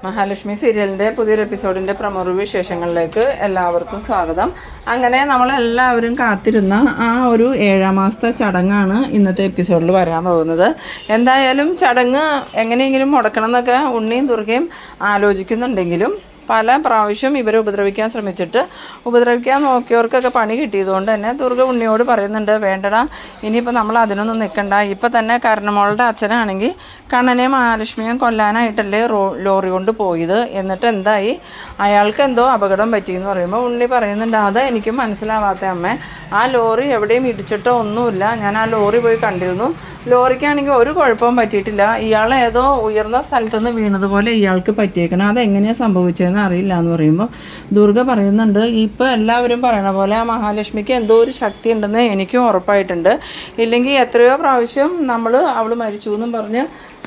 മഹാലക്ഷ്മി സീരിയലിൻ്റെ പുതിയൊരു എപ്പിസോഡിൻ്റെ പ്രമുഖ വിശേഷങ്ങളിലേക്ക് എല്ലാവർക്കും സ്വാഗതം. അങ്ങനെ നമ്മളെല്ലാവരും കാത്തിരുന്ന ആ ഒരു 7-ാം മാസത്തെ ചടങ്ങാണ് ഇന്നത്തെ എപ്പിസോഡിൽ വരാൻ പോകുന്നത്. എന്തായാലും ചടങ്ങ് എങ്ങനെയെങ്കിലും മുടക്കണം എന്നൊക്കെ ഉണ്ണിയും ദുർഗയും ആലോചിക്കുന്നുണ്ടെങ്കിലും പല പ്രാവശ്യം ഇവരെ ഉപദ്രവിക്കാൻ ശ്രമിച്ചിട്ട് ഉപദ്രവിക്കാൻ നോക്കിയവർക്കൊക്കെ പണി കിട്ടിയതുകൊണ്ട് തന്നെ ദുർഗ ഉണ്ണിയോട് പറയുന്നുണ്ട്, വേണ്ടടാ ഇനിയിപ്പോൾ നമ്മൾ അതിനൊന്നും നിൽക്കണ്ട. ഇപ്പം തന്നെ കർണമോളുടെ അച്ഛനാണെങ്കിൽ കണ്ണനെയും മഹാലക്ഷ്മിയും കൊല്ലാനായിട്ടല്ലേ ലോറി കൊണ്ട് പോയത്. എന്നിട്ട് എന്തായി, അയാൾക്ക് എന്തോ അപകടം പറ്റിയെന്ന് പറയുമ്പോൾ ഉണ്ണി പറയുന്നുണ്ട്, അത് എനിക്ക് മനസ്സിലാവാത്ത അമ്മേ, ആ ലോറി എവിടെയും ഇടിച്ചിട്ടോ ഒന്നുമില്ല. ഞാൻ ആ ലോറി പോയി കണ്ടിരുന്നു. ലോറിക്കാണെങ്കിൽ ഒരു കുഴപ്പവും പറ്റിയിട്ടില്ല. ഇയാൾ ഏതോ ഉയർന്ന സ്ഥലത്തുനിന്ന് വീണതുപോലെ ഇയാൾക്ക് പറ്റിയേക്കണം. അതെങ്ങനെയാണ് സംഭവിച്ചതെന്ന് അറിയില്ല എന്ന് പറയുമ്പോൾ ദുർഗ പറയുന്നുണ്ട്, ഇപ്പോൾ എല്ലാവരും പറയണ പോലെ ആ മഹാലക്ഷ്മിക്ക് എന്തോ ഒരു ശക്തി ഉണ്ടെന്ന് എനിക്കും ഉറപ്പായിട്ടുണ്ട്. ഇല്ലെങ്കിൽ എത്രയോ പ്രാവശ്യം അവൾ മരിച്ചു എന്നും പറഞ്ഞ്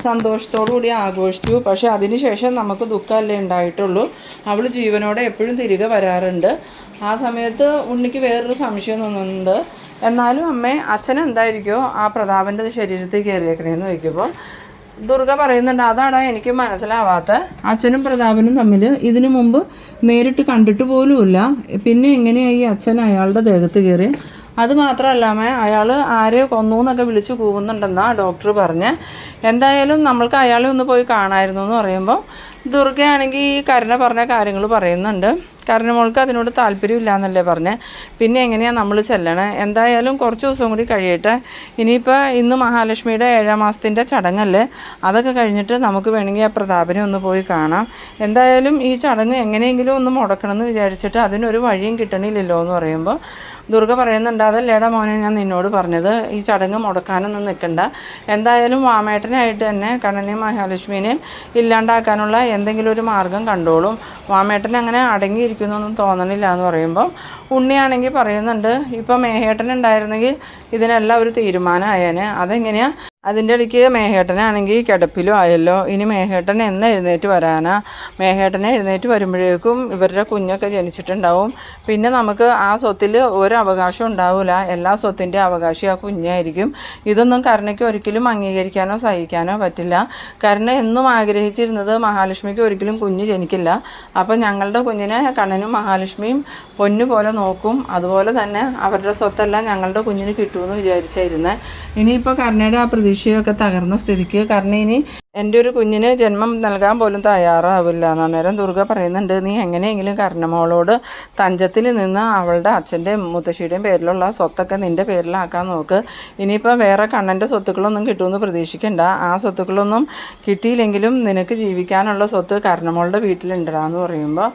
സന്തോഷത്തോടു കൂടി ആഘോഷിച്ചു. പക്ഷേ അതിനുശേഷം നമുക്ക് ദുഃഖമല്ലേ ഉണ്ടായിട്ടുള്ളൂ. അവൾ ജീവനോടെ എപ്പോഴും തിരികെ വരാറുണ്ട്. ആ സമയത്ത് ഉണ്ണിക്ക് വേറൊരു സംശയം തോന്നുന്നുണ്ട്, എന്നാലും അമ്മേ അച്ഛൻ എന്തായിരിക്കുമോ ആ പ്രതാപൻ്റെ ശരീരത്തിൽ കയറിയേക്കണേന്ന് ചോദിക്കുമ്പോൾ ദുർഗ പറയുന്നുണ്ട്, അതാണ് എനിക്ക് മനസ്സിലാവാത്ത. അച്ഛനും പ്രതാപനും തമ്മിൽ ഇതിനു മുമ്പ് നേരിട്ട് കണ്ടിട്ട് പോലുമില്ല. പിന്നെ എങ്ങനെയായി അച്ഛൻ അയാളുടെ ദേഹത്ത് കയറി? അത് മാത്രമല്ലാമേ അയാൾ ആരെയോ കൊന്നു എന്നൊക്കെ വിളിച്ച് കൂവുന്നുണ്ടെന്നാണ് ഡോക്ടർ പറഞ്ഞ്. എന്തായാലും നമ്മൾക്ക് അയാളെ ഒന്ന് പോയി കാണാമായിരുന്നു എന്ന് പറയുമ്പോൾ ദുർഗയാണെങ്കിൽ ഈ കരുണ പറഞ്ഞ കാര്യങ്ങൾ പറയുന്നുണ്ട്. കരുണമോൾക്ക് അതിനോട് താല്പര്യമില്ല എന്നല്ലേ പറഞ്ഞ്. പിന്നെ എങ്ങനെയാണ് നമ്മൾ ചെല്ലണേ? എന്തായാലും കുറച്ച് ദിവസം കൂടി കഴിയട്ടെ. ഇനിയിപ്പോൾ ഇന്ന് മഹാലക്ഷ്മിയുടെ 7-ാം മാസത്തിൻ്റെ ചടങ്ങല്ലേ, അതൊക്കെ കഴിഞ്ഞിട്ട് നമുക്ക് വേണമെങ്കിൽ ആ പ്രതാപനെ ഒന്ന് പോയി കാണാം. എന്തായാലും ഈ ചടങ്ങ് എങ്ങനെയെങ്കിലും ഒന്ന് മുടക്കണമെന്ന് വിചാരിച്ചിട്ട് അതിനൊരു വഴിയും കിട്ടണില്ലല്ലോ എന്ന് പറയുമ്പോൾ ദുർഗ പറയുന്നുണ്ട്, അതല്ലേടാ മോനെ ഞാൻ നിന്നോട് പറഞ്ഞത്, ഈ ചടങ്ങ് മുടക്കാനൊന്നും നിൽക്കണ്ട. എന്തായാലും വാമേട്ടനായിട്ട് തന്നെ കണ്ണനെയും മഹാലക്ഷ്മിനെയും ഇല്ലാണ്ടാക്കാനുള്ള എന്തെങ്കിലും ഒരു മാർഗം കണ്ടോളും. വാമേട്ടൻ അങ്ങനെ അടങ്ങിയിരിക്കുന്നൊന്നും തോന്നണില്ല എന്ന് പറയുമ്പോൾ ഉണ്ണിയാണെങ്കിൽ പറയുന്നുണ്ട്, ഇപ്പം മേഹേട്ടൻ ഉണ്ടായിരുന്നെങ്കിൽ ഇതിനെല്ലാം ഒരു തീരുമാനമായേനെ. അതെങ്ങനെയാണ്? അതിൻ്റെ ഇടയ്ക്ക് മേഹേട്ടനാണെങ്കിൽ കിടപ്പിലും ആയല്ലോ. ഇനി മേഹേട്ടൻ എന്ന് എഴുന്നേറ്റ് വരാനാ? മേഹേട്ടനെ എഴുന്നേറ്റ് വരുമ്പോഴേക്കും ഇവരുടെ കുഞ്ഞൊക്കെ ജനിച്ചിട്ടുണ്ടാവും. പിന്നെ നമുക്ക് ആ സ്വത്തിൽ ഒരു അവകാശം ഉണ്ടാവില്ല. എല്ലാ സ്വത്തിൻ്റെ അവകാശി ആ കുഞ്ഞായിരിക്കും. ഇതൊന്നും കരുണയ്ക്ക് ഒരിക്കലും അംഗീകരിക്കാനോ സഹിക്കാനോ പറ്റില്ല. കരുണ എന്നും ആഗ്രഹിച്ചിരുന്നത് മഹാലക്ഷ്മിക്ക് ഒരിക്കലും കുഞ്ഞ് ജനിക്കില്ല. അപ്പം ഞങ്ങളുടെ കുഞ്ഞിനെ കണ്ണനും മഹാലക്ഷ്മിയും പൊന്നു പോലെ നോക്കും. അതുപോലെ തന്നെ അവരുടെ സ്വത്തെല്ലാം ഞങ്ങളുടെ കുഞ്ഞിന് കിട്ടുമെന്ന് വിചാരിച്ചായിരുന്നേ. ഇനിയിപ്പോൾ കരുണയുടെ ആ പ്രതീക്ഷയൊക്കെ തകർന്ന സ്ഥിതിക്ക് കരുണ ഇനി എൻ്റെ ഒരു കുഞ്ഞിന് ജന്മം നൽകാൻ പോലും തയ്യാറാവില്ല. അന്നേരം ദുർഗ പറയുന്നുണ്ട്, നീ എങ്ങനെയെങ്കിലും കരുണമോളോട് തഞ്ചത്തിൽ നിന്ന് അവളുടെ അച്ഛൻ്റെയും മുത്തശ്ശിയുടെയും പേരിലുള്ള സ്വത്തൊക്കെ നിൻ്റെ പേരിലാക്കാൻ നോക്ക്. ഇനിയിപ്പോൾ വേറെ കണ്ണൻ്റെ സ്വത്തുക്കളൊന്നും കിട്ടുമെന്ന് പ്രതീക്ഷിക്കണ്ട. ആ സ്വത്തുക്കളൊന്നും കിട്ടിയില്ലെങ്കിലും നിനക്ക് ജീവിക്കാനുള്ള സ്വത്ത് കരുണമോളുടെ വീട്ടിലുണ്ടാന്ന് പറയുമ്പോൾ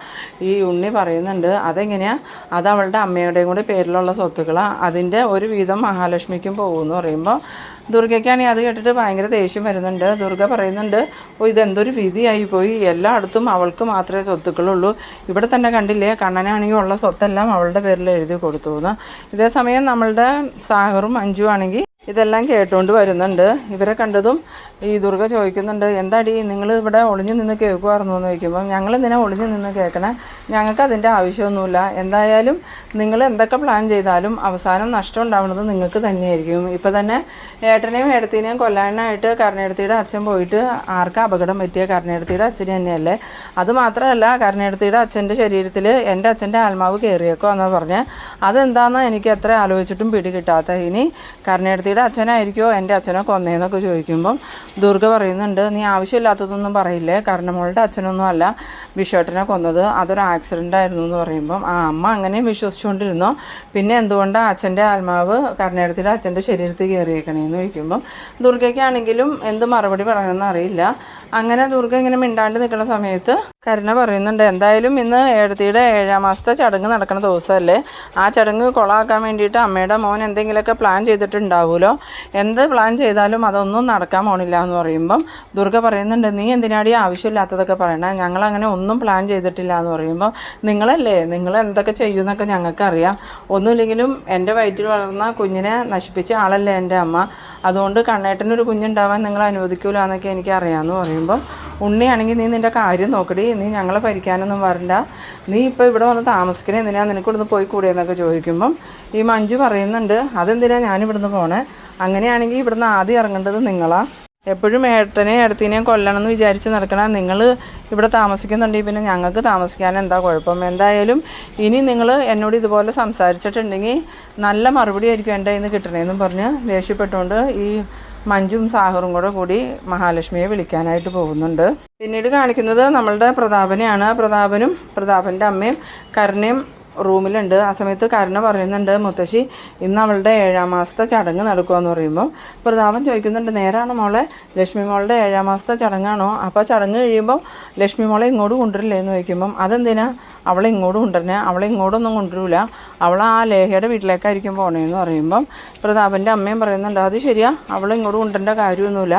ഈ ഉണ്ണി പറയുന്നുണ്ട്, അതെങ്ങനെയാണ്? അത് അവളുടെ അമ്മയുടെയും കൂടി പേരിലുള്ള സ്വത്തുക്കളാണ്. അതിൻ്റെ ഒരു വീതം മഹാലക്ഷ്മിക്കും പോകുമെന്ന് പറയുമ്പോൾ ദുർഗയ്ക്കാണെങ്കിൽ അത് കേട്ടിട്ട് ഭയങ്കര ദേഷ്യം വരുന്നുണ്ട്. ദുർഗ പറയുന്നുണ്ട്, ഇതെന്തൊരു വിധിയായി പോയി. എല്ലായിടത്തും അവൾക്ക് മാത്രമേ സ്വത്തുക്കളുള്ളൂ. ഇവിടെ തന്നെ കണ്ടില്ലേ, കണ്ണനാണെങ്കിൽ ഉള്ള സ്വത്തെല്ലാം അവളുടെ പേരിൽ എഴുതി കൊടുത്തു എന്ന്. ഇതേസമയം നമ്മളുടെ സാഗറും അഞ്ജു ആണെങ്കിൽ ഇതെല്ലാം കേട്ടുകൊണ്ട് വരുന്നുണ്ട്. ഇവരെ കണ്ടതും ഈ ദുർഗ ചോദിക്കുന്നുണ്ട്, എന്താടി നിങ്ങൾ ഇവിടെ ഒളിഞ്ഞു നിന്ന് കേൾക്കുമായിരുന്നു എന്ന് ചോദിക്കുമ്പം ഞങ്ങളെന്തിനാ ഒളിഞ്ഞു നിന്ന് കേൾക്കണേ? ഞങ്ങൾക്ക് അതിൻ്റെ ആവശ്യമൊന്നുമില്ല. എന്തായാലും നിങ്ങൾ എന്തൊക്കെ പ്ലാൻ ചെയ്താലും അവസാനം നഷ്ടം ഉണ്ടാവുന്നത് നിങ്ങൾക്ക് തന്നെയായിരിക്കും. ഇപ്പം തന്നെ ഏട്ടനെയും ഏടത്തിനെയും കൊല്ലാനായിട്ട് കരുണേടത്തിയുടെ അച്ഛൻ പോയിട്ട് ആർക്കും അപകടം പറ്റിയ കരുണേടത്തിയുടെ അച്ഛന് തന്നെയല്ലേ. അതുമാത്രമല്ല കരുണേടത്തിയുടെ അച്ഛൻ്റെ ശരീരത്തിൽ എൻ്റെ അച്ഛൻ്റെ ആത്മാവ് കയറിയേക്കോ എന്ന് പറഞ്ഞ് അതെന്താണെന്ന് എനിക്ക് എത്ര ആലോചിച്ചിട്ടും പിടി കിട്ടാത്ത. ഇനി കരുണേടത്തി അച്ഛനായിരിക്കുമോ എൻ്റെ അച്ഛനെ കൊന്നേന്നൊക്കെ ചോദിക്കുമ്പം ദുർഗ പറയുന്നുണ്ട്, നീ ആവശ്യമില്ലാത്തതൊന്നും പറയില്ലേ. കരുണമോളുടെ അച്ഛനൊന്നും അല്ല വിശ്വേട്ടനെ കൊന്നത്, അതൊരു ആക്സിഡൻ്റ് ആയിരുന്നു എന്ന് പറയുമ്പം അമ്മ അങ്ങനെ വിശ്വസിച്ചുകൊണ്ടിരുന്നോ? പിന്നെ എന്തുകൊണ്ടാണ് അച്ഛൻ്റെ ആത്മാവ് കരുണേടത്തിയുടെ അച്ഛൻ്റെ ശരീരത്തിൽ കയറിയേക്കണേന്ന് ചോദിക്കുമ്പം ദുർഗയ്ക്കാണെങ്കിലും എന്ത് മറുപടി പറയണമെന്ന് അറിയില്ല. അങ്ങനെ ദുർഗ ഇങ്ങനെ മിണ്ടാണ്ട് നിൽക്കുന്ന സമയത്ത് കരുണ പറയുന്നുണ്ട്, എന്തായാലും ഇന്ന് ഏടത്തിയുടെ 7-ാം മാസത്തെ ചടങ്ങ് നടക്കുന്ന ദിവസമല്ലേ, ആ ചടങ്ങ് കൊളാക്കാൻ വേണ്ടിയിട്ട് അമ്മയുടെ മോൻ എന്തെങ്കിലുമൊക്കെ പ്ലാൻ ചെയ്തിട്ടുണ്ടാവുമല്ലോ. എന്ത് പ്ലാൻ ചെയ്താലും അതൊന്നും നടക്കാൻ പോണില്ല എന്ന് പറയുമ്പം ദുർഗ പറയുന്നുണ്ട്, നീ എന്തിനാടി ആവശ്യമില്ലാത്തതൊക്കെ പറയണേ? ഞങ്ങളങ്ങനെ ഒന്നും പ്ലാൻ ചെയ്തിട്ടില്ല എന്ന് പറയുമ്പോൾ നിങ്ങളല്ലേ, നിങ്ങൾ എന്തൊക്കെ ചെയ്യുമെന്നൊക്കെ ഞങ്ങൾക്കറിയാം. ഒന്നുമില്ലെങ്കിലും എൻ്റെ വയറ്റിൽ വളർന്ന കുഞ്ഞിനെ നശിപ്പിച്ച ആളല്ലേ എൻ്റെ അമ്മ. അതുകൊണ്ട് കണ്ണേട്ടനൊരു കുഞ്ഞുണ്ടാവാൻ നിങ്ങൾ അനുവദിക്കൂല എന്നൊക്കെ എനിക്കറിയാമെന്ന് പറയുമ്പോൾ ഉണ്ണിയാണെങ്കിൽ നീ നിൻ്റെ കാര്യം നോക്കടി, നീ ഞങ്ങളെ ഭരിക്കാനൊന്നും വരണ്ട. നീ ഇപ്പോൾ ഇവിടെ വന്ന് താമസിക്കണേ, എന്തിനാ നിനക്കിവിടുന്ന് പോയി കൂടിയെന്നൊക്കെ ചോദിക്കുമ്പം ഈ മഞ്ജു പറയുന്നുണ്ട്, അതെന്തിനാ ഞാനിവിടുന്ന് പോണേ? അങ്ങനെയാണെങ്കിൽ ഇവിടുന്ന് ആദ്യം ഇറങ്ങേണ്ടത് നിങ്ങളാ. എപ്പോഴും ഏട്ടനെയും ഏടത്തിനെയും കൊല്ലണം എന്ന് വിചാരിച്ച് നടക്കണം. നിങ്ങൾ ഇവിടെ താമസിക്കുന്നുണ്ടെങ്കിൽ പിന്നെ ഞങ്ങൾക്ക് താമസിക്കാൻ എന്താ കുഴപ്പം? എന്തായാലും ഇനി നിങ്ങൾ എന്നോട് ഇതുപോലെ സംസാരിച്ചിട്ടുണ്ടെങ്കിൽ നല്ല മറുപടി ആയിരിക്കും എൻ്റെ കയ്യിൽ നിന്ന് കിട്ടണേന്നും പറഞ്ഞ് ദേഷ്യപ്പെട്ടുകൊണ്ട് ഈ മഞ്ജുവും സാഹറും കൂടി മഹാലക്ഷ്മിയെ വിളിക്കാനായിട്ട് പോകുന്നുണ്ട്. പിന്നീട് കാണിക്കുന്നത് നമ്മളുടെ പ്രതാപനെയാണ്. പ്രതാപനും പ്രതാപൻ്റെ അമ്മയും കരുണയും റൂമിലുണ്ട്. ആ സമയത്ത് കരുണ പറയുന്നുണ്ട്, മുത്തശ്ശി ഇന്ന് അവളുടെ 7ാം മാസത്തെ ചടങ്ങ് നടക്കുമെന്ന് പറയുമ്പോൾ പ്രതാപൻ ചോദിക്കുന്നുണ്ട്, നേരാണോ മോളെ, ലക്ഷ്മി മോളുടെ 7ാം മാസത്തെ ചടങ്ങാണോ? അപ്പോൾ ചടങ്ങ് കഴിയുമ്പോൾ ലക്ഷ്മി മോളെ ഇങ്ങോട്ട് കൊണ്ടുവരില്ലേ എന്ന് ചോദിക്കുമ്പം അതെന്തിനാ അവളെ ഇങ്ങോട്ട് കൊണ്ടുവരണേ? അവളെ ഇങ്ങോട്ടൊന്നും കൊണ്ടുവരില്ല, അവൾ ആ ലേഖയുടെ വീട്ടിലേക്കായിരിക്കും പോണേന്ന് പറയുമ്പം പ്രതാപൻ്റെ അമ്മയും പറയുന്നുണ്ട്, അത് ശരിയാ, അവളെ ഇങ്ങോട്ട് കൊണ്ടുവരേണ്ട കാര്യമൊന്നുമില്ല,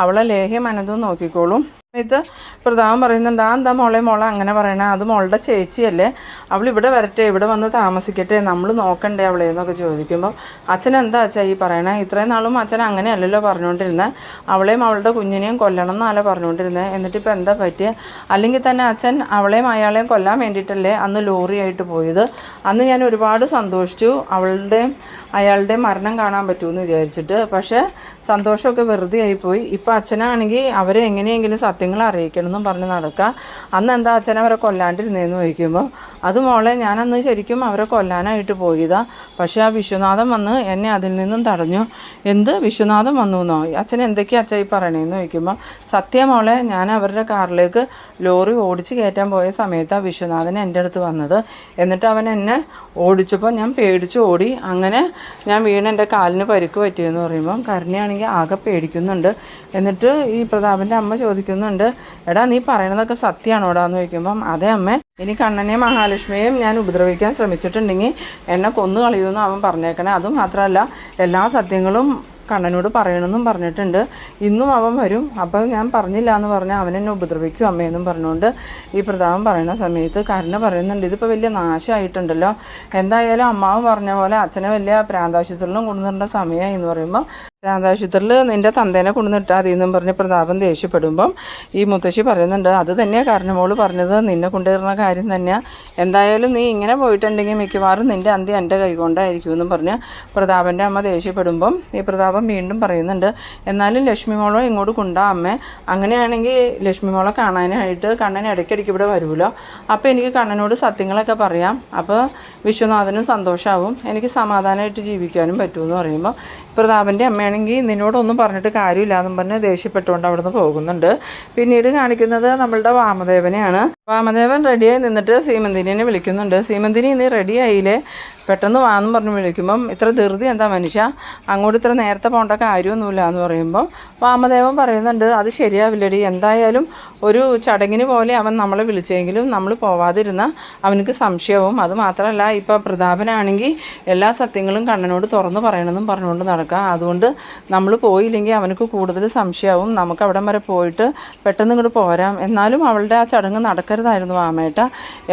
അവളെ ലേഹ്യം അനന്തവും നോക്കിക്കോളും. ഇത് പ്രതാപൻ പറയുന്നുണ്ട്, എന്താ മോളെ അങ്ങനെ പറയണേ, അത് മോളുടെ ചേച്ചിയല്ലേ, അവൾ ഇവിടെ വരട്ടെ, ഇവിടെ വന്ന് താമസിക്കട്ടെ, നമ്മൾ നോക്കണ്ടേ അവളെ എന്നൊക്കെ ചോദിക്കുമ്പോൾ അച്ഛൻ എന്താ അച്ഛാ ഈ പറയണേ? ഇത്രയും നാളും അച്ഛൻ അങ്ങനെയല്ലല്ലോ പറഞ്ഞുകൊണ്ടിരുന്നത്, അവളെയും അവളുടെ കുഞ്ഞിനെയും കൊല്ലണം എന്നല്ല പറഞ്ഞുകൊണ്ടിരുന്നത്, എന്നിട്ടിപ്പോൾ എന്താ പറ്റിയത്? അല്ലെങ്കിൽ തന്നെ അച്ഛൻ അവളെയും അയാളെയും കൊല്ലാൻ വേണ്ടിയിട്ടല്ലേ അന്ന് ലോറിയായിട്ട് പോയത്? അന്ന് ഞാൻ ഒരുപാട് സന്തോഷിച്ചു അവളുടെയും അയാളുടെയും മരണം കാണാൻ പറ്റുമെന്ന് വിചാരിച്ചിട്ട്, പക്ഷേ സന്തോഷമൊക്കെ വെറുതെ ആയിപ്പോയി. ഇപ്പം അച്ഛനാണെങ്കിൽ അവരെ എങ്ങനെയെങ്കിലും സത്യങ്ങൾ അറിയിക്കണമെന്നും പറഞ്ഞ് നടക്കുക. അന്ന് എന്താ അച്ഛൻ അവരെ കൊല്ലാണ്ടിരുന്നതെന്ന് ചോദിക്കുമ്പോൾ അത് മോളെ ഞാനന്ന് ശരിക്കും അവരെ കൊല്ലാനായിട്ട് പോയതാ, പക്ഷേ ആ വിശ്വനാഥൻ വന്ന് എന്നെ അതിൽ നിന്നും തടഞ്ഞു. എന്ത് വിശ്വനാഥൻ വന്നു എന്നോ? അച്ഛൻ എന്തൊക്കെയാ അച്ഛാ ഈ പറയണേന്ന് ചോദിക്കുമ്പോൾ സത്യം മോളെ, ഞാൻ അവരുടെ കാറിലേക്ക് ലോറി ഓടിച്ച് കയറ്റാൻ പോയ സമയത്താണ് വിശ്വനാഥൻ എൻ്റെ അടുത്ത് വന്നത്. എന്നിട്ട് അവൻ എന്നെ ഓടിച്ചപ്പോൾ ഞാൻ പേടിച്ച് ഓടി, അങ്ങനെ ഞാൻ വീണ് എൻ്റെ കാലിന് പരിക്ക് പറ്റിയെന്ന് പറയുമ്പം കരുണയാണെങ്കിൽ ആകെ പേടിക്കുന്നുണ്ട്. എന്നിട്ട് ഈ പ്രതാപൻ്റെ അമ്മ ചോദിക്കുന്നുണ്ട്, എടാ നീ പറയണതൊക്കെ സത്യമാണോടാ എന്ന് ചോദിക്കുമ്പം അതെ അമ്മേ, ഇനി കണ്ണനെയും മഹാലക്ഷ്മിയെയും ഞാൻ ഉപദ്രവിക്കാൻ ശ്രമിച്ചിട്ടുണ്ടെങ്കിൽ എന്നെ കൊന്നു കളയുമെന്ന് അവൻ പറഞ്ഞേക്കണേ. അതുമാത്രമല്ല എല്ലാ സത്യങ്ങളും കണ്ണനോട് പറയണമെന്നും പറഞ്ഞിട്ടുണ്ട്, ഇന്നും അവൻ വരും, അപ്പം ഞാൻ പറഞ്ഞില്ല എന്ന് പറഞ്ഞാൽ അവൻ എന്നെ ഉപദ്രവിക്കും അമ്മയെന്നും പറഞ്ഞുകൊണ്ട് ഈ പ്രതാപൻ പറയുന്ന സമയത്ത് കരുണ പറയുന്നുണ്ട്, ഇതിപ്പോൾ വലിയ നാശമായിട്ടുണ്ടല്ലോ, എന്തായാലും അമ്മാവ് പറഞ്ഞ പോലെ അച്ഛനെ വലിയ പ്രാന്താശുപത്രിയിലും കൊണ്ടുവരേണ്ട സമയമായി എന്ന് പറയുമ്പോൾ പ്രാന്താശുപത്രിയിൽ നിൻ്റെ തന്തേനെ കൊണ്ടുവന്നിട്ടാൽ മതി എന്നും പറഞ്ഞ് പ്രതാപൻ ദേഷ്യപ്പെടുമ്പം ഈ മുത്തശ്ശി പറയുന്നുണ്ട്, അത് തന്നെയാണ് കാരണമോള് പറഞ്ഞത്, നിന്നെ കൊണ്ടുവരുന്ന കാര്യം തന്നെയാണ്, എന്തായാലും നീ ഇങ്ങനെ പോയിട്ടുണ്ടെങ്കിൽ മിക്കവാറും നിൻ്റെ അന്ത്യം എൻ്റെ കൈകൊണ്ടായിരിക്കും എന്നും പറഞ്ഞ് പ്രതാപൻ്റെ അമ്മ ദേഷ്യപ്പെടുമ്പം ഈ പ്രതാപൻ വീണ്ടും പറയുന്നുണ്ട്, എന്നാലും ലക്ഷ്മി മോളെ ഇങ്ങോട്ട് കൊണ്ടാ അമ്മേ, അങ്ങനെയാണെങ്കിൽ ലക്ഷ്മി മോളെ കാണാനായിട്ട് കണ്ണൻ ഇടയ്ക്കിടയ്ക്ക് ഇവിടെ വരുമല്ലോ, അപ്പോൾ എനിക്ക് കണ്ണനോട് സത്യങ്ങളൊക്കെ പറയാം, അപ്പോൾ വിശ്വനാഥനും സന്തോഷമാവും, എനിക്ക് സമാധാനമായിട്ട് ജീവിക്കാനും പറ്റുമെന്ന് പറയുമ്പോൾ പ്രതാപൻ്റെ അമ്മയാണെങ്കിൽ നിന്നോടൊന്നും പറഞ്ഞിട്ട് കാര്യമില്ലാന്നും പറഞ്ഞ് ദേഷ്യപ്പെട്ടുകൊണ്ട് അവിടെ നിന്ന് പോകുന്നുണ്ട്. പിന്നീട് കാണിക്കുന്നത് നമ്മളുടെ വാമദേവനെയാണ്. വാമദേവൻ റെഡിയായി നിന്നിട്ട് സീമന്തിനെ വിളിക്കുന്നുണ്ട്, സീമന്തിനി നീ റെഡിയായില്ലേ, പെട്ടെന്ന് വാന്നും പറഞ്ഞ് വിളിക്കുമ്പം ഇത്ര ധൃതി എന്താ മനുഷ്യ, അങ്ങോട്ട് ഇത്ര നേരത്തെ പോകേണ്ട കാര്യമൊന്നുമില്ല എന്ന് പറയുമ്പോൾ വാമദേവൻ പറയുന്നുണ്ട്, അത് ശരിയാവില്ലടി, എന്തായാലും ഒരു ചടങ്ങിന് പോലെ അവൻ നമ്മളെ വിളിച്ചെങ്കിലും നമ്മൾ പോവാതിരുന്ന അവനക്ക് സംശയവും, അതുമാത്രമല്ല ഇപ്പോൾ പ്രതാപനാണെങ്കിൽ എല്ലാ സത്യങ്ങളും കണ്ണനോട് തുറന്നു പറയണമെന്നും പറഞ്ഞുകൊണ്ട് നടക്കുക, അതുകൊണ്ട് നമ്മൾ പോയില്ലെങ്കിൽ അവനക്ക് കൂടുതൽ സംശയമാവും, നമുക്ക് അവിടം വരെ പോയിട്ട് പെട്ടെന്ന് ഇങ്ങോട്ട് പോരാം, എന്നാലും അവളുടെ ആ ചടങ്ങ് നടക്കരുതായിരുന്നു വാമേട്ട,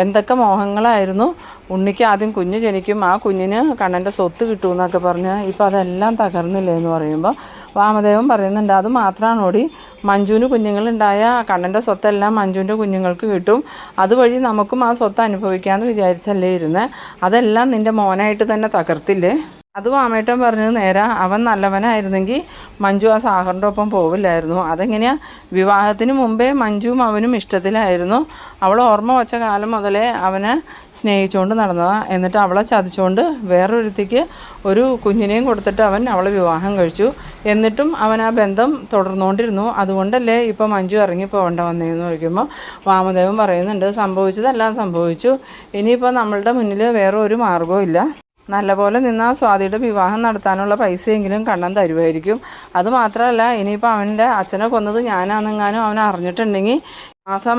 എന്തൊക്കെ മോഹങ്ങളായിരുന്നു, ഉണ്ണിക്ക് ആദ്യം കുഞ്ഞ് ജനിക്കും, ആ കുഞ്ഞിന് കണ്ണൻ്റെ സ്വത്ത് കിട്ടുമെന്നൊക്കെ പറഞ്ഞ് ഇപ്പോൾ അതെല്ലാം തകർന്നില്ലേ എന്ന് പറയുമ്പോൾ വാമദേവൻ പറയുന്നുണ്ട്, അത് മാത്രമാണോടി, മഞ്ജുവിന് കുഞ്ഞുങ്ങളുണ്ടായ കണ്ണൻ്റെ സ്വത്തെല്ലാം മഞ്ജുവിൻ്റെ കുഞ്ഞുങ്ങൾക്ക് കിട്ടും, അതുവഴി നമുക്കും ആ സ്വത്ത് അനുഭവിക്കാമെന്ന് വിചാരിച്ചല്ലേ ഇരുന്നേ, അതെല്ലാം നിൻ്റെ മോനായിട്ട് തന്നെ തകർത്തില്ലേ? അത് വാമേട്ടൻ പറഞ്ഞത് നേരാ, അവൻ നല്ലവനായിരുന്നെങ്കിൽ മഞ്ജു ആ സാഗറിൻ്റെ ഒപ്പം പോവില്ലായിരുന്നു, അതെങ്ങനെയാണ്, വിവാഹത്തിന് മുമ്പേ മഞ്ജുവും അവനും ഇഷ്ടത്തിലായിരുന്നു, അവൾ ഓർമ്മ വച്ച കാലം മുതലേ അവനെ സ്നേഹിച്ചുകൊണ്ട് നടന്നതാണ്, എന്നിട്ട് അവളെ ചതിച്ചുകൊണ്ട് വേറൊരുത്തിക്ക് ഒരു കുഞ്ഞിനെയും കൊടുത്തിട്ട് അവൻ അവളെ വിവാഹം കഴിച്ചു, എന്നിട്ടും അവൻ ആ ബന്ധം തുടർന്നുകൊണ്ടിരുന്നു, അതുകൊണ്ടല്ലേ ഇപ്പോൾ മഞ്ജു ഇറങ്ങി പോകേണ്ട വന്നതെന്ന് ചോദിക്കുമ്പോൾ വാമദേവൻ പറയുന്നുണ്ട്, സംഭവിച്ചതെല്ലാം സംഭവിച്ചു, ഇനിയിപ്പോൾ നമ്മളുടെ മുന്നിൽ വേറെ ഒരു മാർഗ്ഗവും ഇല്ല, നല്ലപോലെ നിന്ന് സ്വാതിയുടെ വിവാഹം നടത്താനുള്ള പൈസയെങ്കിലും കണ്ണൻ തരുമായിരിക്കും, അതുമാത്രമല്ല ഇനിയിപ്പോൾ അവൻ്റെ അച്ഛനെ കൊന്നത് ഞാനാണെന്നെങ്ങാനും അവൻ അറിഞ്ഞിട്ടുണ്ടെങ്കിൽ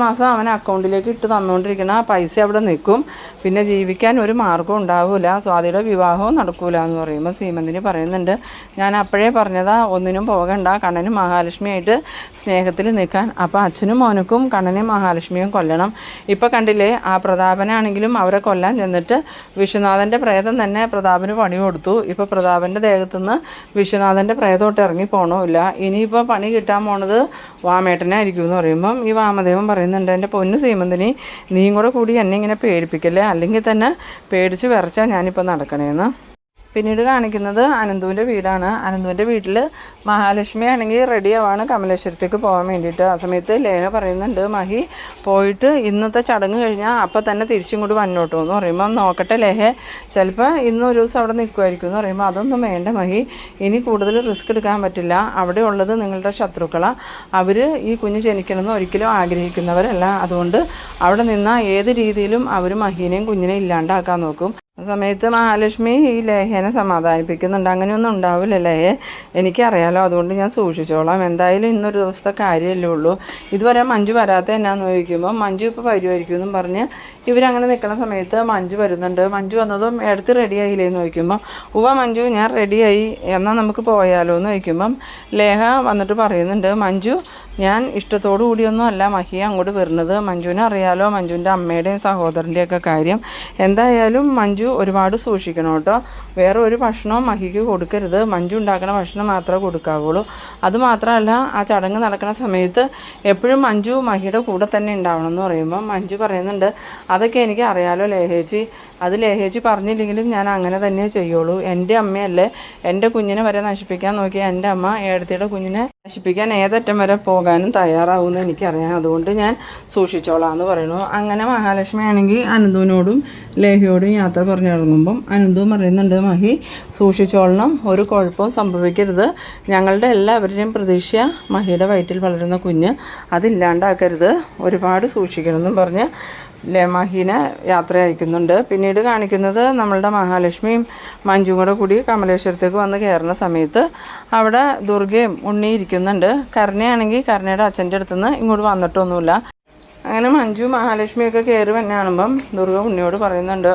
മാസം അവൻ അക്കൗണ്ടിലേക്ക് ഇട്ട് തന്നുകൊണ്ടിരിക്കുന്ന ആ പൈസ അവിടെ നിൽക്കും, പിന്നെ ജീവിക്കാൻ ഒരു മാർഗ്ഗം ഉണ്ടാവില്ല, സ്വാതിയുടെ വിവാഹവും നടക്കൂല എന്ന് പറയുമ്പോൾ സീമന്തിനി പറയുന്നുണ്ട്, ഞാൻ അപ്പോഴേ പറഞ്ഞതാ ഒന്നിനും പോകണ്ട, കണ്ണനും മഹാലക്ഷ്മിയായിട്ട് സ്നേഹത്തിൽ നിൽക്കാൻ, അപ്പോൾ അച്ഛനും മോനുക്കും കണ്ണനെയും മഹാലക്ഷ്മിയും കൊല്ലണം, ഇപ്പോൾ കണ്ടില്ലേ ആ പ്രതാപനാണെങ്കിലും അവരെ കൊല്ലാൻ ചെന്നിട്ട് വിശ്വനാഥൻ്റെ പ്രേതം തന്നെ പ്രതാപന് പണി കൊടുത്തു, ഇപ്പോൾ പ്രതാപൻ്റെ ദേഹത്തുനിന്ന് വിശ്വനാഥൻ്റെ പ്രേതമൊട്ട് ഇറങ്ങി പോകണമില്ല, ഇനിയിപ്പോൾ പണി കിട്ടാൻ പോണത് വാമേട്ടനായിരിക്കും എന്ന് പറയുമ്പം ഈ വാമദേവൻ പറയുന്നുണ്ട്, എൻ്റെ പൊന്ന് സീമന്തിനി നീയും കൂടി എന്നെ ഇങ്ങനെ പേടിപ്പിക്കല്ലേ, അല്ലെങ്കിൽ തന്നെ പേടിച്ച് വിറച്ചാൽ ഞാനിപ്പോൾ നടക്കണേന്ന്. പിന്നീട് കാണിക്കുന്നത് അനന്തുവിൻ്റെ വീടാണ്. അനന്തുവിൻ്റെ വീട്ടിൽ മഹാലക്ഷ്മി ആണെങ്കിൽ റെഡി ആവാണ് കമലേശ്വരത്തേക്ക് പോകാൻ വേണ്ടിയിട്ട്. ആ സമയത്ത് ലേഖ പറയുന്നുണ്ട്, മഹി പോയിട്ട് ഇന്നത്തെ ചടങ്ങ് കഴിഞ്ഞാൽ അപ്പം തന്നെ തിരിച്ചും കൂടി വന്നോട്ടോ എന്ന് പറയുമ്പോൾ, നോക്കട്ടെ ലേഹ, ചിലപ്പോൾ ഇന്നൊരു ദിവസം അവിടെ നിൽക്കുമായിരിക്കും എന്ന് പറയുമ്പോൾ, അതൊന്നും വേണ്ട മഹി, ഇനി കൂടുതൽ റിസ്ക് എടുക്കാൻ പറ്റില്ല. അവിടെ ഉള്ളത് നിങ്ങളുടെ ശത്രുക്കളാണ്. അവർ ഈ കുഞ്ഞ് ജനിക്കണമെന്ന് ഒരിക്കലും ആഗ്രഹിക്കുന്നവരല്ല. അതുകൊണ്ട് അവിടെ നിന്നാൽ ഏത് രീതിയിലും അവർ മഹീനെയും കുഞ്ഞിനെയും ഇല്ലാണ്ടാക്കാൻ നോക്കും. ആ സമയത്ത് മഹാലക്ഷ്മി ഈ ലേഹേനെ സമാധാനിപ്പിക്കുന്നുണ്ട്. അങ്ങനെയൊന്നും ഉണ്ടാവില്ല ലേഹ, എനിക്കറിയാലോ, അതുകൊണ്ട് ഞാൻ സൂക്ഷിച്ചോളാം. എന്തായാലും ഇന്നൊരു ദിവസത്തെ കാര്യമല്ലേ ഉള്ളൂ. ഇതുവരെ മഞ്ജു വരാത്ത എന്നാന്ന് ചോദിക്കുമ്പോൾ, മഞ്ജു ഇപ്പോൾ വരുമായിരിക്കും എന്നും പറഞ്ഞ് ഇവരങ്ങനെ നിൽക്കുന്ന സമയത്ത് മഞ്ജു വരുന്നുണ്ട്. മഞ്ജു വന്നതും എടുത്ത് റെഡിയായില്ലേന്ന് ചോദിക്കുമ്പോൾ, ഉവ്വ മഞ്ജു ഞാൻ റെഡിയായി, എന്നാൽ നമുക്ക് പോയാലോ എന്ന് ചോദിക്കുമ്പം ലേഹ വന്നിട്ട് പറയുന്നുണ്ട്, മഞ്ജു ഞാൻ ഇഷ്ടത്തോടു കൂടിയൊന്നും അല്ല മഹിയെ അങ്ങോട്ട് വരുന്നത്. മഞ്ജുവിനെ അറിയാലോ, മഞ്ജുവിൻ്റെ അമ്മയുടെയും സഹോദരൻ്റെയൊക്കെ കാര്യം. എന്തായാലും മഞ്ജു ഒരുപാട് സൂക്ഷിക്കണം കേട്ടോ. വേറെ ഒരു ഭക്ഷണവും മഹിക്ക് കൊടുക്കരുത്. മഞ്ജു ഉണ്ടാക്കുന്ന ഭക്ഷണം മാത്രമേ കൊടുക്കാവുള്ളൂ. അതുമാത്രമല്ല, ആ ചടങ്ങ് നടക്കുന്ന സമയത്ത് എപ്പോഴും മഞ്ജു മഹിയുടെ കൂടെ തന്നെ ഉണ്ടാവണം എന്ന് പറയുമ്പോൾ മഞ്ജു പറയുന്നുണ്ട്, അതൊക്കെ എനിക്ക് അറിയാലോ ലേഹേച്ചി, അത് ലേഹേച്ചി പറഞ്ഞില്ലെങ്കിലും ഞാൻ അങ്ങനെ തന്നെ ചെയ്യുള്ളൂ. എൻ്റെ അമ്മയല്ലേ എൻ്റെ കുഞ്ഞിനെ വരെ നശിപ്പിക്കാൻ നോക്കിയ എൻ്റെ അമ്മ ഏടത്തിയുടെ കുഞ്ഞിനെ നശിപ്പിക്കാൻ ഏതറ്റം വരെ പോകാനും തയ്യാറാവുമെന്ന് എനിക്കറിയാം. അതുകൊണ്ട് ഞാൻ സൂക്ഷിച്ചോളാം എന്ന് പറയുന്നു. അങ്ങനെ മഹാലക്ഷ്മി ആണെങ്കിൽ അനന്തുവിനോടും ലേഹയോടും യാത്ര പറഞ്ഞിറങ്ങുമ്പം അനന്തുവും പറയുന്നുണ്ട്, മഹി സൂക്ഷിച്ചോളണം, ഒരു കുഴപ്പവും സംഭവിക്കരുത്. ഞങ്ങളുടെ എല്ലാവരുടെയും പ്രതീക്ഷ മഹിയുടെ വയറ്റിൽ വളരുന്ന കുഞ്ഞ്, അതില്ലാണ്ടാക്കരുത്, ഒരുപാട് സൂക്ഷിക്കണമെന്നും പറഞ്ഞ് മഹീനെ യാത്ര അയക്കുന്നുണ്ട്. പിന്നീട് കാണിക്കുന്നത് നമ്മളുടെ മഹാലക്ഷ്മിയും മഞ്ജുവും കൂടി കമലേശ്വരത്തേക്ക് വന്ന് കയറുന്ന സമയത്ത് അവിടെ ദുർഗയും ഉണ്ണി ഇരിക്കുന്നുണ്ട്. കരുണയാണെങ്കിൽ കരുണയുടെ അച്ഛൻ്റെ അടുത്തുനിന്ന് ഇങ്ങോട്ട് വന്നിട്ടൊന്നുമില്ല. അങ്ങനെ മഞ്ജു മഹാലക്ഷ്മിയൊക്കെ കയറി വന്നെ കാണുമ്പം ദുർഗ ഉണ്ണിയോട് പറയുന്നുണ്ട്,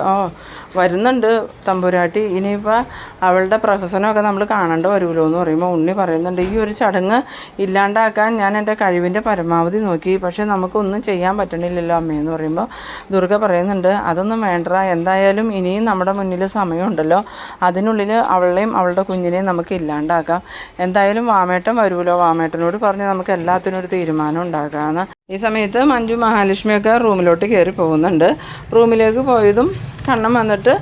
വരുന്നുണ്ട് തമ്പുരാട്ടി, ഇനിയിപ്പോൾ അവളുടെ പ്രഹസനമൊക്കെ നമ്മൾ കാണേണ്ട വരുമല്ലോ എന്ന് പറയുമ്പോൾ ഉണ്ണി പറയുന്നുണ്ട്, ഈ ഒരു ചടങ്ങ് ഇല്ലാണ്ടാക്കാൻ ഞാൻ എൻ്റെ കഴിവിൻ്റെ പരമാവധി നോക്കി, പക്ഷേ നമുക്കൊന്നും ചെയ്യാൻ പറ്റണില്ലല്ലോ അമ്മയെന്ന് പറയുമ്പോൾ ദുർഗ പറയുന്നുണ്ട്, അതൊന്നും വേണ്ട, എന്തായാലും ഇനിയും നമ്മുടെ മുന്നിൽ സമയമുണ്ടല്ലോ, അതിനുള്ളിൽ അവളെയും അവളുടെ കുഞ്ഞിനെയും നമുക്ക് ഇല്ലാണ്ടാക്കാം. എന്തായാലും വാമേട്ടൻ വരുമല്ലോ, വാമേട്ടനോട് പറഞ്ഞ് നമുക്ക് എല്ലാത്തിനും ഒരു തീരുമാനം ഉണ്ടാക്കാമെന്ന്. ഈ സമയത്ത് മഞ്ജു മഹാലക്ഷ്മിയൊക്കെ റൂമിലോട്ട് കയറി പോകുന്നുണ്ട്. റൂമിലേക്ക് പോയതും കണ്ണൻ വന്നിട്ട്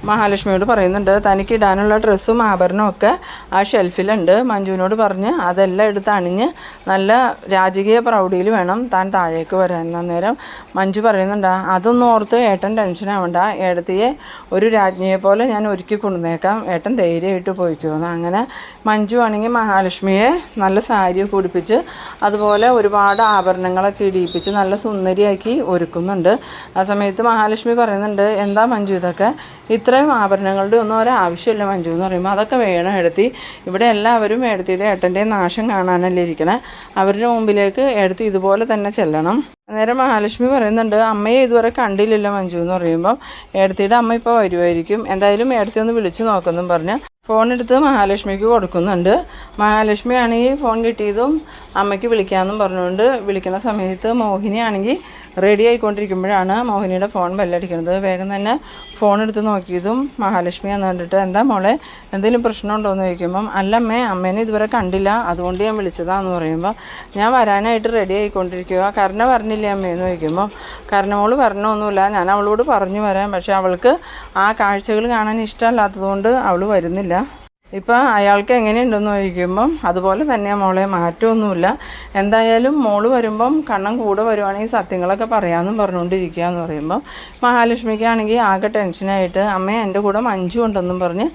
മഹാലക്ഷ്മിയോട് പറയുന്നുണ്ട്, തനിക്ക് ഇടാനുള്ള ഡ്രസ്സും ആഭരണവും ഒക്കെ ആ ഷെൽഫിലുണ്ട്. മഞ്ജുവിനോട് പറഞ്ഞ് അതെല്ലാം എടുത്ത് അണിഞ്ഞ് നല്ല രാജകീയ പ്രൗഢിയിൽ വേണം താൻ താഴേക്ക് വരാൻ. അന്നേരം മഞ്ജു പറയുന്നുണ്ട്, അതൊന്നും ഓർത്ത് ഏട്ടൻ ടെൻഷൻ ആവണ്ട, ഏടത്തിയെ ഒരു രാജ്ഞിയെ പോലെ ഞാൻ ഒരുക്കി കൊണ്ടുവന്നേക്കാം, ഏട്ടൻ ധൈര്യമായിട്ട് പോയിക്കുമെന്ന്. അങ്ങനെ മഞ്ജു ആണെങ്കിൽ മഹാലക്ഷ്മിയെ നല്ല സാരിയൊക്കെ ഉടുപ്പിച്ച് അതുപോലെ ഒരുപാട് ആഭരണങ്ങളൊക്കെ ഇടിയിപ്പിച്ച് നല്ല സുന്ദരിയാക്കി ഒരുക്കുന്നുണ്ട്. ആ സമയത്ത് മഹാലക്ഷ്മി പറയുന്നുണ്ട്, എന്താ മഞ്ജു ഇതൊക്കെ, ഇത്രയും ആഭരണങ്ങളുടെ ഒന്നും ഒരാവശ്യമില്ല മഞ്ജു എന്ന് പറയുമ്പോൾ, അതൊക്കെ വേണം എടുത്തി, ഇവിടെ എല്ലാവരും എടുത്തിയുടെ ഏട്ടൻ്റെ നാശം കാണാനല്ലേ ഇരിക്കണേ, അവരുടെ മുമ്പിലേക്ക് എടുത്ത് ഇതുപോലെ തന്നെ ചെല്ലണം. അന്നേരം മഹാലക്ഷ്മി പറയുന്നുണ്ട്, അമ്മയെ ഇതുവരെ കണ്ടില്ലല്ലോ മഞ്ജു എന്ന് പറയുമ്പം ഏടത്തിയുടെ അമ്മ ഇപ്പോൾ വരുമായിരിക്കും, എന്തായാലും ഏടത്തി ഒന്ന് വിളിച്ച് നോക്കുമെന്നും പറഞ്ഞ് ഫോൺ എടുത്ത് മഹാലക്ഷ്മിക്ക് കൊടുക്കുന്നുണ്ട്. മഹാലക്ഷ്മി ആണെങ്കിൽ ഫോൺ കിട്ടിയതും അമ്മയ്ക്ക് വിളിക്കാമെന്നും പറഞ്ഞുകൊണ്ട് വിളിക്കുന്ന സമയത്ത് മോഹിനി ആണെങ്കിൽ റെഡി ആയിക്കൊണ്ടിരിക്കുമ്പോഴാണ് മോഹിനിയുടെ ഫോൺ ബെല്ലടിക്കുന്നത്. വേഗം തന്നെ ഫോൺ എടുത്ത് നോക്കിയതും മഹാലക്ഷ്മി എന്ന് കണ്ടിട്ട്, എന്താ മോളെ എന്തെങ്കിലും പ്രശ്നമുണ്ടോ എന്ന് ചോദിക്കുമ്പം, അല്ലമ്മേ അമ്മേനെ ഇതുവരെ കണ്ടില്ല, അതുകൊണ്ട് ഞാൻ വിളിച്ചതാന്ന് പറയുമ്പോൾ, ഞാൻ വരാനായിട്ട് റെഡി ആയിക്കൊണ്ടിരിക്കുക, കരുണ പറഞ്ഞില്ലേ അമ്മയെന്ന് ചോദിക്കുമ്പം, കരുണമോള് വരണമൊന്നുമില്ല, ഞാൻ അവളോട് പറഞ്ഞു വരാം, പക്ഷേ അവൾക്ക് ആ കാഴ്ചകൾ കാണാൻ ഇഷ്ടമല്ലാത്തതുകൊണ്ട് അവൾ വരുന്നില്ല. ഇപ്പം അയാൾക്ക് എങ്ങനെയുണ്ടെന്ന് ചോദിക്കുമ്പം അതുപോലെ തന്നെ മോളെ, മാറ്റമൊന്നുമില്ല, എന്തായാലും മോള് വരുമ്പം കണ്ണൻ കൂടെ വരുവാണെങ്കിൽ സത്യങ്ങളൊക്കെ പറയാമെന്നും പറഞ്ഞുകൊണ്ടിരിക്കുക എന്ന് പറയുമ്പം മഹാലക്ഷ്മിക്കാണെങ്കിൽ ആകെ ടെൻഷനായിട്ട്, അമ്മേ എൻ്റെ കൂടെ മഞ്ജു ഉണ്ടെന്നും പറഞ്ഞ്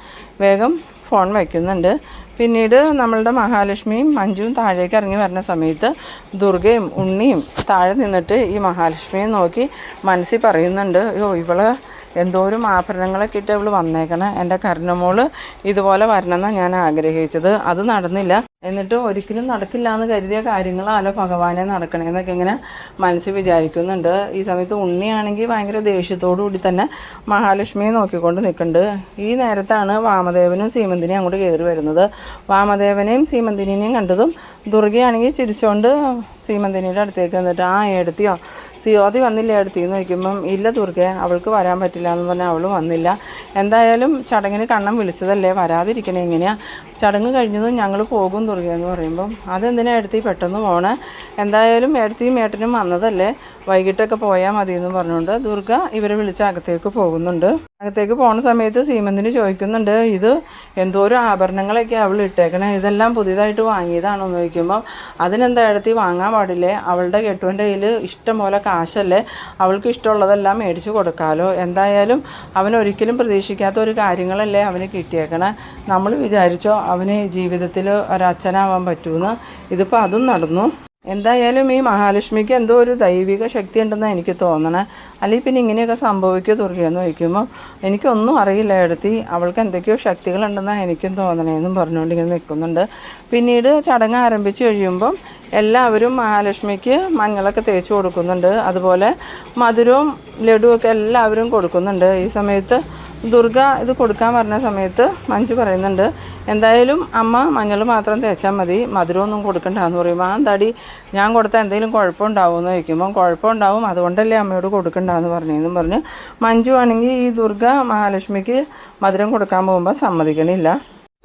വേഗം ഫോൺ വയ്ക്കുന്നുണ്ട്. പിന്നീട് നമ്മളുടെ മഹാലക്ഷ്മിയും മഞ്ജുവും താഴേക്ക് ഇറങ്ങി വരുന്ന സമയത്ത് ദുർഗയും ഉണ്ണിയും താഴെ നിന്നിട്ട് ഈ മഹാലക്ഷ്മിയെ നോക്കി മനസ്സിൽ പറയുന്നുണ്ട്, ഇവളെ എന്തോരം ആഭരണങ്ങളൊക്കെ ഇട്ട് അവൾ വന്നേക്കണം, എൻ്റെ കരുണമോള് ഇതുപോലെ വരണമെന്നാണ് ഞാൻ ആഗ്രഹിച്ചത്, അത് നടന്നില്ല, എന്നിട്ട് ഒരിക്കലും നടക്കില്ല എന്ന് കരുതിയ കാര്യങ്ങളാലോ ഭഗവാനെ നടക്കണേന്നൊക്കെ ഇങ്ങനെ മനസ്സിൽ വിചാരിക്കുന്നുണ്ട്. ഈ സമയത്ത് ഉണ്ണിയാണെങ്കിൽ ഭയങ്കര ദേഷ്യത്തോടു കൂടി തന്നെ മഹാലക്ഷ്മിയെ നോക്കിക്കൊണ്ട് നിൽക്കുന്നുണ്ട്. ഈ നേരത്താണ് വാമദേവനും സീമന്തിനെയും അങ്ങോട്ട് കയറി വരുന്നത്. വാമദേവനെയും സീമന്തിനെയും കണ്ടതും ദുർഗയാണെങ്കിൽ ചിരിച്ചുകൊണ്ട് സീമന്തിനിയുടെ അടുത്തേക്ക് വന്നിട്ട്, എടുത്തിയോ സിയോതി വന്നില്ല എടുത്തിന്ന് ചോദിക്കുമ്പം, ഇല്ല ദുർഗ, അവൾക്ക് വരാൻ പറ്റില്ല എന്ന് പറഞ്ഞാൽ അവൾ വന്നില്ല, എന്തായാലും ചടങ്ങിന് കണ്ണൻ വിളിച്ചതല്ലേ, വരാതിരിക്കണേ എങ്ങനെയാണ്, ചടങ്ങ് കഴിഞ്ഞതും ഞങ്ങൾ പോകും ദുർഗയെന്ന് പറയുമ്പം അതെന്തിനാ ഏടത്തി പെട്ടെന്ന് പോണേ, എന്തായാലും ഏടത്തിയും ഏട്ടനും വന്നതല്ലേ, വൈകിട്ടൊക്കെ പോയാൽ മതി എന്ന് പറഞ്ഞുകൊണ്ട് ദുർഗ ഇവരെ വിളിച്ച് അകത്തേക്ക് പോകുന്നുണ്ട്. അകത്തേക്ക് പോകുന്ന സമയത്ത് സീമന്തിന് ചോദിക്കുന്നുണ്ട്, ഇത് എന്തോരം ആഭരണങ്ങളൊക്കെ അവൾ ഇട്ടേക്കണേ, ഇതെല്ലാം പുതിയതായിട്ട് വാങ്ങിയതാണോ എന്ന് ചോദിക്കുമ്പോൾ അതിനെന്താ ഏടത്തി വാങ്ങാൻ പാടില്ലേ, അവളുടെ കെട്ടുവൻ്റെ കയ്യിൽ ഇഷ്ടം പോലെ കാശല്ലേ, അവൾക്ക് ഇഷ്ടമുള്ളതെല്ലാം മേടിച്ച് കൊടുക്കാമല്ലോ, എന്തായാലും അവൻ ഒരിക്കലും പ്രതീക്ഷിക്കാത്ത ഒരു കാര്യങ്ങളല്ലേ അവന് കിട്ടിയേക്കണേ, നമ്മൾ വിചാരിച്ചോ അവന് ജീവിതത്തിൽ ഒരച്ഛനാവാൻ പറ്റുമെന്ന്, ഇതിപ്പോൾ അതും നടന്നു. എന്തായാലും ഈ മഹാലക്ഷ്മിക്ക് എന്തോ ഒരു ദൈവിക ശക്തി ഉണ്ടെന്നാണ് എനിക്ക് തോന്നണേ, അല്ലെങ്കിൽ പിന്നെ ഇങ്ങനെയൊക്കെ സംഭവിക്കുക തുറക്കുകയെന്ന് ചോദിക്കുമ്പോൾ എനിക്കൊന്നും അറിയില്ല ഏടത്തി, അവൾക്ക് എന്തൊക്കെയോ ശക്തികളുണ്ടെന്നാണ് എനിക്കും തോന്നണേന്നും പറഞ്ഞുകൊണ്ട് ഇങ്ങനെ നിൽക്കുന്നുണ്ട്. പിന്നീട് ചടങ്ങ് ആരംഭിച്ച് കഴിയുമ്പം എല്ലാവരും മഹാലക്ഷ്മിക്ക് മഞ്ഞളൊക്കെ തേച്ച് കൊടുക്കുന്നുണ്ട്, അതുപോലെ മധുരവും ലഡുവൊക്കെ എല്ലാവരും കൊടുക്കുന്നുണ്ട്. ഈ സമയത്ത് ദുർഗ ഇത് കൊടുക്കാൻ പറഞ്ഞ സമയത്ത് മഞ്ജു പറയുന്നുണ്ട്, എന്തായാലും അമ്മ മഞ്ഞൾ മാത്രം തേച്ചാൽ മതി, മധുരമൊന്നും കൊടുക്കണ്ടെന്ന് പറയുമ്പോൾ എന്താടി ഞാൻ കൊടുത്താൽ എന്തെങ്കിലും കുഴപ്പമുണ്ടാവുമെന്ന് ചോദിക്കുമ്പോൾ കുഴപ്പമുണ്ടാവും, അതുകൊണ്ടല്ലേ അമ്മയോട് കൊടുക്കണ്ടെന്ന് പറഞ്ഞതെന്നും പറഞ്ഞ് മഞ്ജു ആണെങ്കിൽ ഈ ദുർഗ മഹാലക്ഷ്മിക്ക് മധുരം കൊടുക്കാൻ പോകുമ്പോൾ സമ്മതിക്കണില്ല.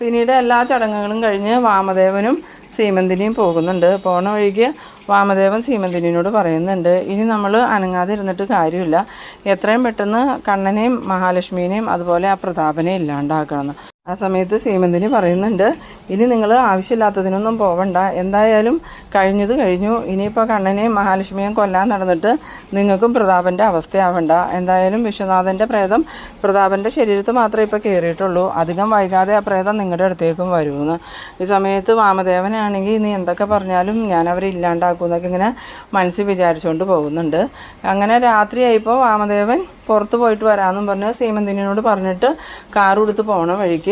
പിന്നീട് എല്ലാ ചടങ്ങുകളും കഴിഞ്ഞ് വാമദേവനും സീമന്തിനിയും പോകുന്നുണ്ട്. പോണ വഴിക്ക് വാമദേവൻ സീമന്തിനിയോട് പറയുന്നുണ്ട്, ഇനി നമ്മൾ അനങ്ങാതെ ഇരുന്നിട്ട് കാര്യമില്ല, എത്രയും പെട്ടെന്ന് കണ്ണനെയും മഹാലക്ഷ്മിനെയും അതുപോലെ ആ പ്രതാപനെ ഇല്ലാണ്ടാക്കണമെന്ന്. ആ സമയത്ത് സീമന്തിനി പറയുന്നുണ്ട്, ഇനി നിങ്ങൾ ആവശ്യമില്ലാത്തതിനൊന്നും പോവണ്ട, എന്തായാലും കഴിഞ്ഞത് കഴിഞ്ഞു, ഇനിയിപ്പോൾ കണ്ണനെയും മഹാലക്ഷ്മിയെയും കൊല്ലാൻ നടന്നിട്ട് നിങ്ങൾക്കും പ്രതാപൻ്റെ അവസ്ഥയാവണ്ട, എന്തായാലും വിശ്വനാഥൻ്റെ പ്രേതം പ്രതാപൻ്റെ ശരീരത്ത് മാത്രമേ ഇപ്പോൾ കയറിയിട്ടുള്ളൂ, അധികം വൈകാതെ ആ പ്രേതം നിങ്ങളുടെ അടുത്തേക്കും വരുമെന്ന്. ഈ സമയത്ത് വാമദേവനാണെങ്കിൽ നീ എന്തൊക്കെ പറഞ്ഞാലും ഞാൻ അവരെ ഇല്ലാണ്ടാക്കും എന്നൊക്കെ ഇങ്ങനെ മനസ്സിൽ വിചാരിച്ചുകൊണ്ട് പോകുന്നുണ്ട്. അങ്ങനെ രാത്രിയായപ്പോൾ വാമദേവൻ പുറത്ത് പോയിട്ട് വരാമെന്നും പറഞ്ഞ് സീമന്തിനിയോട് പറഞ്ഞിട്ട് കാർ കൊടുത്ത് പോണ വഴിക്ക്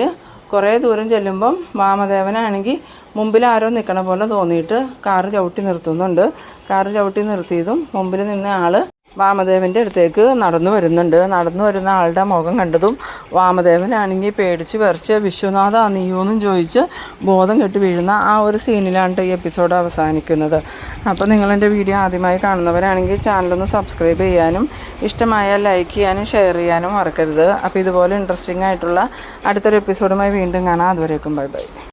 കുറേ ദൂരം ചെല്ലുമ്പം വാമദേവനാണെങ്കിൽ മുമ്പിൽ ആരോ നിൽക്കണ പോലെ തോന്നിയിട്ട് കാറ് ചവിട്ടി നിർത്തുന്നുണ്ട്. കാറ് ചവിട്ടി നിർത്തിയതും മുമ്പിൽ നിന്ന ആൾ വാമദേവൻ്റെ അടുത്തേക്ക് നടന്നു വരുന്ന ആളുടെ മുഖം കണ്ടതും വാമദേവനാണെങ്കിൽ പേടിച്ച് വിറച്ച് വിശ്വനാഥ നീയോന്നും ചോദിച്ച് ബോധം കെട്ട് വീഴുന്ന ആ ഒരു സീനിലാണ് ഈ എപ്പിസോഡ് അവസാനിക്കുന്നത്. അപ്പോൾ നിങ്ങളെൻ്റെ വീഡിയോ ആദ്യമായി കാണുന്നവരാണെങ്കിൽ ചാനലൊന്ന് സബ്സ്ക്രൈബ് ചെയ്യാനും ഇഷ്ടമായാൽ ലൈക്ക് ചെയ്യാനും ഷെയർ ചെയ്യാനും മറക്കരുത്. അപ്പോൾ ഇതുപോലെ ഇൻട്രസ്റ്റിംഗ് ആയിട്ടുള്ള അടുത്തൊരു എപ്പിസോഡുമായി വീണ്ടും കാണാം. അതുവരേക്കും ബൈ ബൈ.